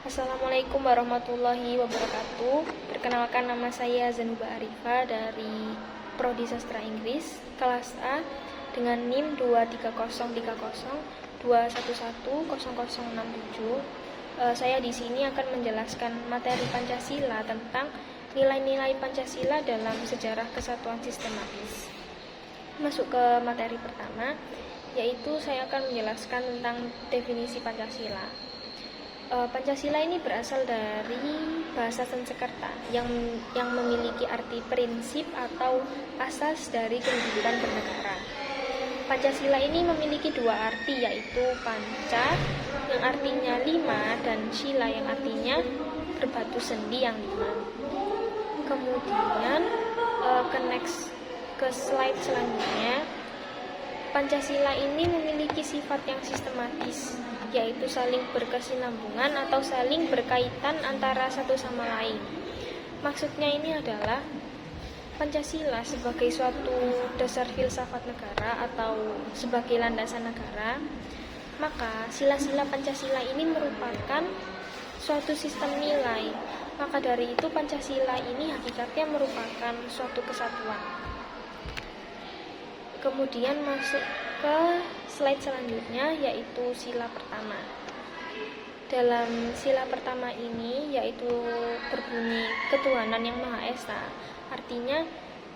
Assalamualaikum warahmatullahi wabarakatuh. Perkenalkan, nama saya Zanuba Arifa dari Prodi Sastra Inggris kelas A dengan NIM 2303021100067. Saya di sini akan menjelaskan materi Pancasila tentang nilai-nilai Pancasila dalam sejarah kesatuan sistematis. Masuk ke materi pertama, yaitu saya akan menjelaskan tentang definisi Pancasila. Pancasila ini berasal dari bahasa Sanskerta yang memiliki arti prinsip atau asas dari kehidupan bernegara. Pancasila ini memiliki dua arti, yaitu panca yang artinya 5 dan sila yang artinya berbatu sendi yang 5. Kemudian ke slide selanjutnya. Pancasila ini memiliki sifat yang sistematis, yaitu saling berkesinambungan atau saling berkaitan antara satu sama lain. Maksudnya ini adalah Pancasila sebagai suatu dasar filsafat negara atau sebagai landasan negara, maka sila-sila Pancasila ini merupakan suatu sistem nilai. Maka dari itu Pancasila ini hakikatnya merupakan suatu kesatuan. Kemudian masuk ke slide selanjutnya, yaitu sila pertama. Dalam sila pertama ini yaitu berbunyi ketuhanan yang Maha Esa. Artinya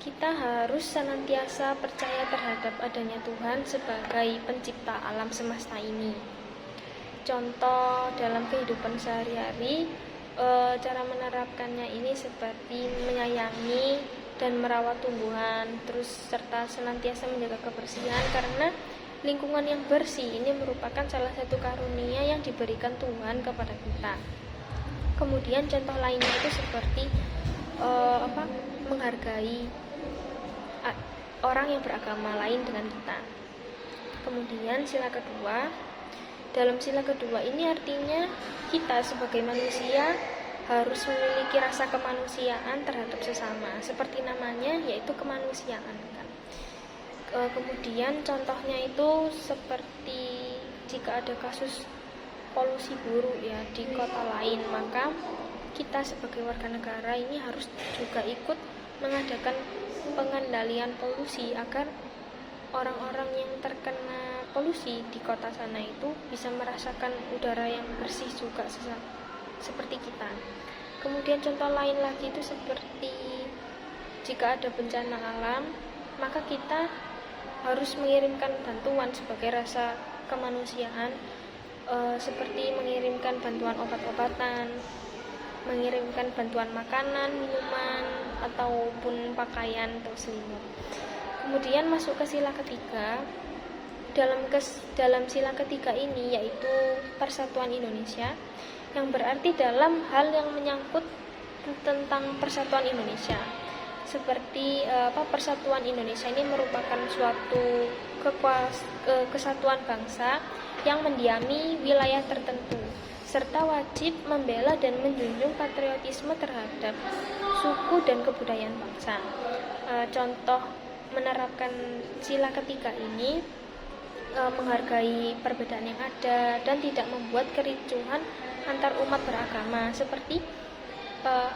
kita harus senantiasa percaya terhadap adanya Tuhan sebagai pencipta alam semesta ini. Contoh dalam kehidupan sehari-hari, cara menerapkannya ini seperti menyayangi dan merawat tumbuhan, terus serta senantiasa menjaga kebersihan, karena lingkungan yang bersih ini merupakan salah satu karunia yang diberikan Tuhan kepada kita. Kemudian contoh lainnya itu seperti menghargai orang yang beragama lain dengan kita. Kemudian sila kedua. Dalam sila kedua ini artinya kita sebagai manusia harus memiliki rasa kemanusiaan terhadap sesama, seperti namanya, yaitu kemanusiaan kan. Kemudian contohnya itu seperti jika ada kasus polusi buruk ya di kota lain, maka kita sebagai warga negara ini harus juga ikut mengadakan pengendalian polusi agar orang-orang yang terkena polusi di kota sana itu bisa merasakan udara yang bersih juga seperti kita. Kemudian contoh lain lagi itu seperti jika ada bencana alam, maka kita harus mengirimkan bantuan sebagai rasa kemanusiaan, seperti mengirimkan bantuan obat-obatan, mengirimkan bantuan makanan, minuman, ataupun pakaian atau selimut. Kemudian masuk ke sila ketiga. Dalam sila ketiga ini yaitu Persatuan Indonesia, yang berarti dalam hal yang menyangkut tentang persatuan Indonesia. Seperti Persatuan Indonesia ini merupakan suatu kesatuan bangsa yang mendiami wilayah tertentu, serta wajib membela dan menjunjung patriotisme terhadap suku dan kebudayaan bangsa. Contoh menerapkan sila ketiga ini menghargai perbedaan yang ada dan tidak membuat kericuhan antar umat beragama, seperti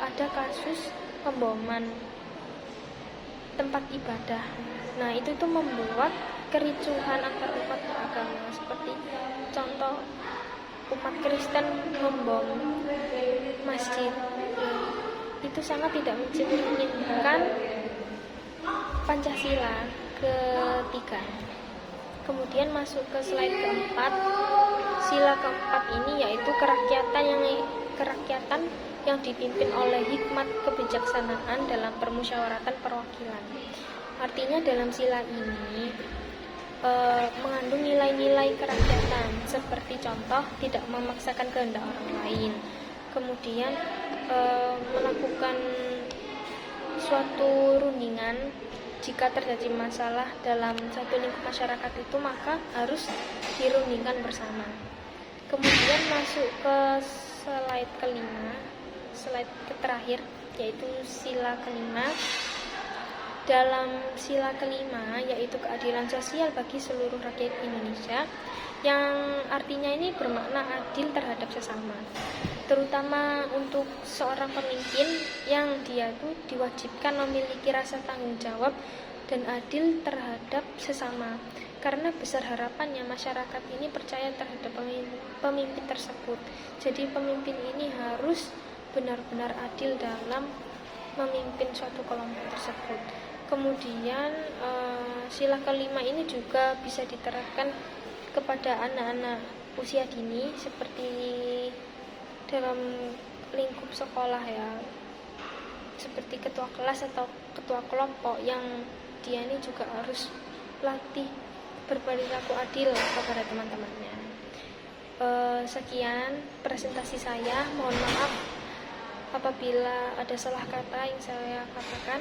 ada kasus pemboman tempat ibadah. Nah, itu membuat kericuhan antar umat beragama, seperti contoh umat Kristen membom masjid. Itu sangat tidak mencerminkan Pancasila ketiga. Kemudian masuk ke slide keempat. Sila keempat ini yaitu kerakyatan yang dipimpin oleh hikmat kebijaksanaan dalam permusyawaratan perwakilan. Artinya dalam sila ini mengandung nilai-nilai kerakyatan, seperti contoh tidak memaksakan kehendak orang lain. Kemudian melakukan suatu rundingan jika terjadi masalah dalam satu lingkup masyarakat itu, maka harus dirundingkan bersama. Kemudian masuk ke slide kelima, slide terakhir, yaitu sila kelima. Dalam sila kelima yaitu keadilan sosial bagi seluruh rakyat Indonesia, yang artinya ini bermakna adil terhadap sesama. terutama untuk seorang pemimpin yang dia tuh diwajibkan memiliki rasa tanggung jawab dan adil terhadap sesama, karena besar harapannya masyarakat ini percaya terhadap pemimpin tersebut. Jadi pemimpin ini harus benar-benar adil dalam memimpin suatu kelompok tersebut. Kemudian sila kelima ini juga bisa diterapkan kepada anak-anak usia dini seperti dalam lingkup sekolah ya, seperti ketua kelas atau ketua kelompok, yang dia ini juga harus latih berperilaku adil kepada teman-temannya. Sekian presentasi saya, mohon maaf apabila ada salah kata yang saya katakan.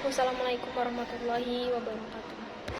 Wassalamualaikum warahmatullahi wabarakatuh.